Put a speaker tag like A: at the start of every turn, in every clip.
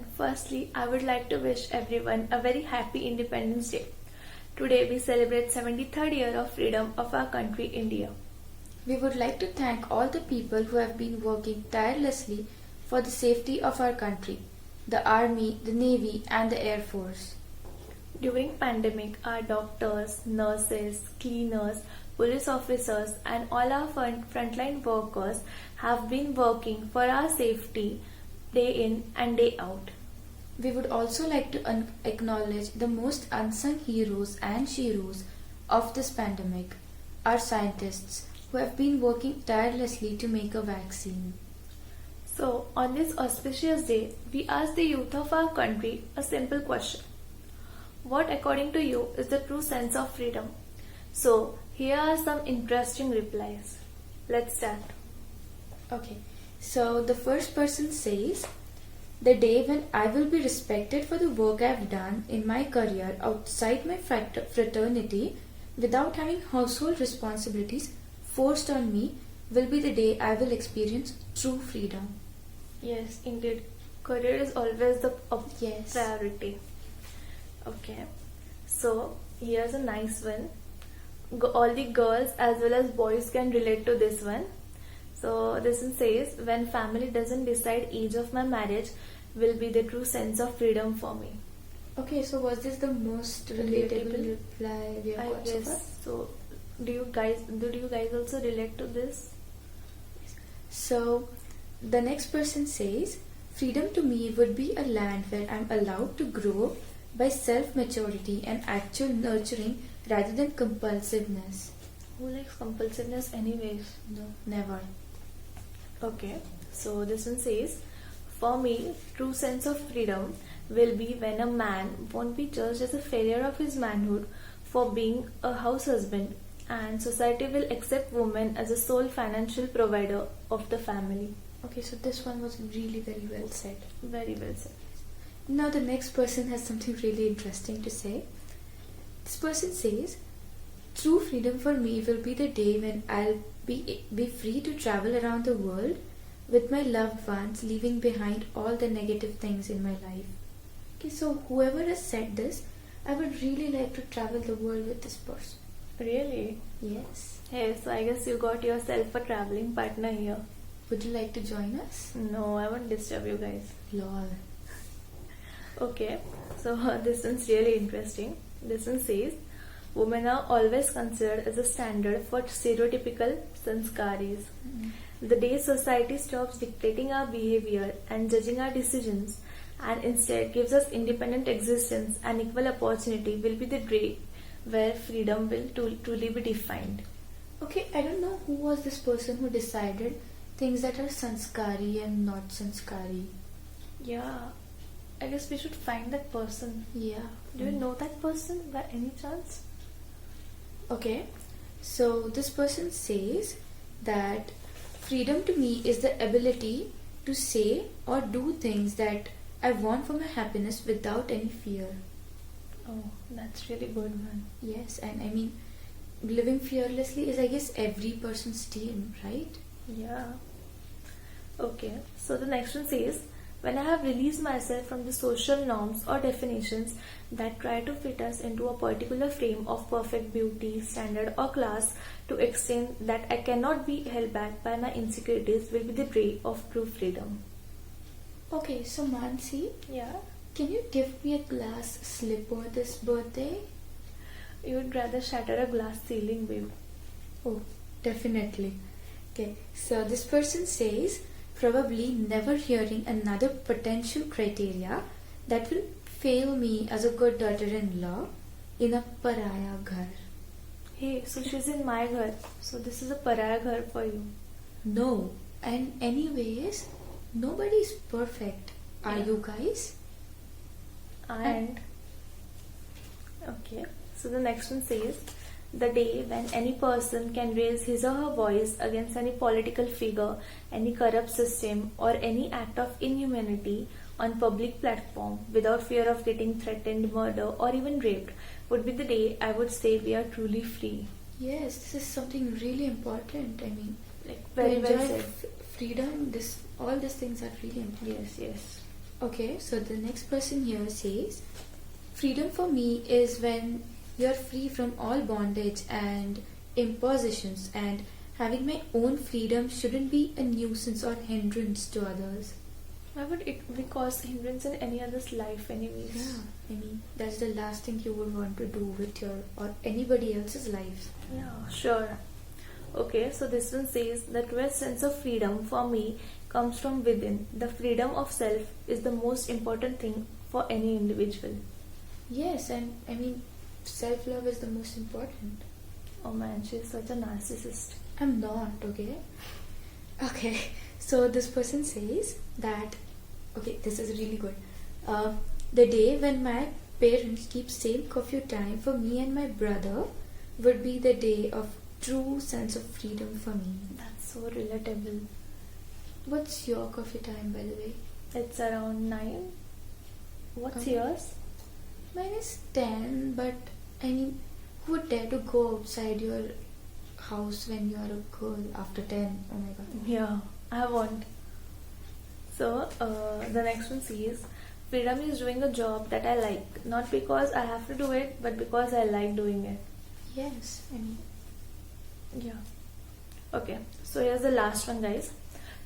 A: everyone. Firstly, I would like to wish everyone a very happy Independence Day. Today we celebrate 73rd year of freedom of our country, India.
B: We would like to thank all the people who have been working tirelessly for the safety of our country, the Army, the Navy and the Air Force.
A: During pandemic, our doctors, nurses, cleaners, police officers and all our frontline workers have been working for our safety day in and day out.
B: We would also like to acknowledge the most unsung heroes and sheroes of this pandemic, our scientists who have been working tirelessly to make a vaccine.
A: So, on this auspicious day, we ask the youth of our country a simple question. What, according to you, is the true sense of freedom? So, here are some interesting replies. Let's start.
B: Okay, so the first person says, the day when I will be respected for the work I have done in my career outside my fraternity without having household responsibilities forced on me will be the day I will experience true freedom.
A: Yes, indeed. Career is always the
B: Yes.
A: priority. Okay, so here's a nice one. All the girls as well as boys can relate to this one. So this one says, when family doesn't decide age of my marriage will be the true sense of freedom for me.
B: Okay, so was this the most relatable reply we have
A: I
B: got so far?
A: guess so. Do you guys also relate to this?
B: So the next person says, freedom to me would be a land where I'm allowed to grow by self-maturity and actual nurturing rather than compulsiveness.
A: Who likes compulsiveness anyways?
B: No, never.
A: Okay, so this one says, for me, true sense of freedom will be when a man won't be judged as a failure of his manhood for being a house husband, and society will accept women as a sole financial provider of the family.
B: Okay, so this one was really very well said.
A: Very well said.
B: Now the next person has something really interesting to say. This person says, true freedom for me will be the day when I'll be free to travel around the world with my loved ones, leaving behind all the negative things in my life. Okay, so whoever has said this, I would really like to travel the world with this person.
A: Really?
B: Yes.
A: Hey, so I guess you got yourself a traveling partner here.
B: Would you like to join us?
A: No, I won't disturb you guys.
B: Lol.
A: Okay, so this one's really interesting. This one says, women are always considered as a standard for stereotypical sanskaris. The day society stops dictating our behavior and judging our decisions and instead gives us independent existence and equal opportunity will be the day where freedom will truly be defined.
B: Okay, I don't know who was this person who decided things that are sanskari and not sanskari.
A: Yeah, I guess we should find that person.
B: Yeah.
A: Do you know that person by any chance?
B: Okay, so this person says that freedom to me is the ability to say or do things that I want for my happiness without any fear.
A: Oh, that's really good, man.
B: Yes, and I mean, living fearlessly is, I guess, every person's dream, right?
A: Yeah. Okay, so the next one says, when I have released myself from the social norms or definitions that try to fit us into a particular frame of perfect beauty, standard or class to extent that I cannot be held back by my insecurities will be the day of true freedom.
B: Okay, so Mansi,
A: Yeah?
B: can you give me a glass slipper this birthday?
A: You would rather shatter a glass ceiling, babe.
B: Oh, definitely. Okay, so this person says, probably never hearing another potential criteria that will fail me as a good daughter-in-law in a paraya ghar.
A: Hey, so she's in my ghar. So this is a paraya ghar for you.
B: No, and anyways, nobody's perfect. Are
A: Yeah.
B: you guys?
A: And okay, so the next one says, the day when any person can raise his or her voice against any political figure, any corrupt system, or any act of inhumanity on public platform without fear of getting threatened, murder, or even raped would be the day I would say we are truly free.
B: Yes, this is something really important. I mean,
A: Like
B: to
A: very well
B: enjoy
A: said.
B: freedom, all these things are really important.
A: Yes, yes.
B: Okay, so the next person here says, freedom for me is when you're free from all bondage and impositions, and having my own freedom shouldn't be a nuisance or hindrance to others.
A: Why would it be cause hindrance in any other's life anyways?
B: Yeah, I mean, that's the last thing you would want to do with your or anybody else's life.
A: Yeah, sure. Okay, so this one says the truest sense of freedom for me comes from within. The freedom of self is the most important thing for any individual.
B: Yes, and I mean, self love is the most important.
A: Oh man, she's such a narcissist.
B: I'm not, okay? Okay, so this person says that, okay, this is really good. The day when my parents keep same curfew time for me and my brother would be the day of true sense of freedom for me.
A: That's so relatable.
B: What's your curfew time, by the way?
A: It's around 9. What's
B: Okay.
A: yours?
B: Mine is 10, but I mean, who would dare to go outside your house when you are a girl after 10? Oh my god.
A: Yeah, I won't. So, the next one says freedom is doing a job that I like, not because I have to do it, but because I like doing it.
B: Yes, I mean,
A: Yeah. Okay, so here's the last one, guys.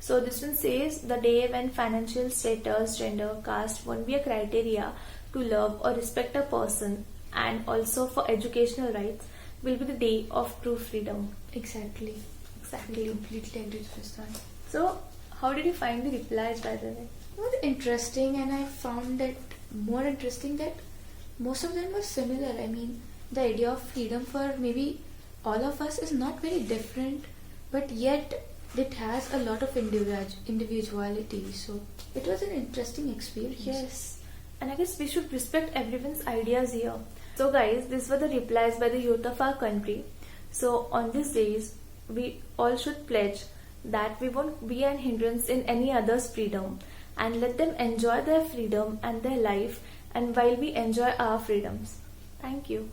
A: So this one says the day when financial status, gender, caste won't be a criteria to love or respect a person, and also for educational rights, will be the day of true freedom.
B: exactly. I
A: Exactly.
B: completely agree with this one.
A: So, how did you find the replies, by the way?
B: It was interesting, and I found it more interesting that most of them were similar. I mean, the idea of freedom for maybe all of us is not very different, but yet it has a lot of individuality. So it was an interesting experience.
A: Yes, and I guess we should respect everyone's ideas here. So, guys, these were the replies by the youth of our country. So, on these days, we all should pledge that we won't be an hindrance in any other's freedom and let them enjoy their freedom and their life, and while we enjoy our freedoms. Thank you.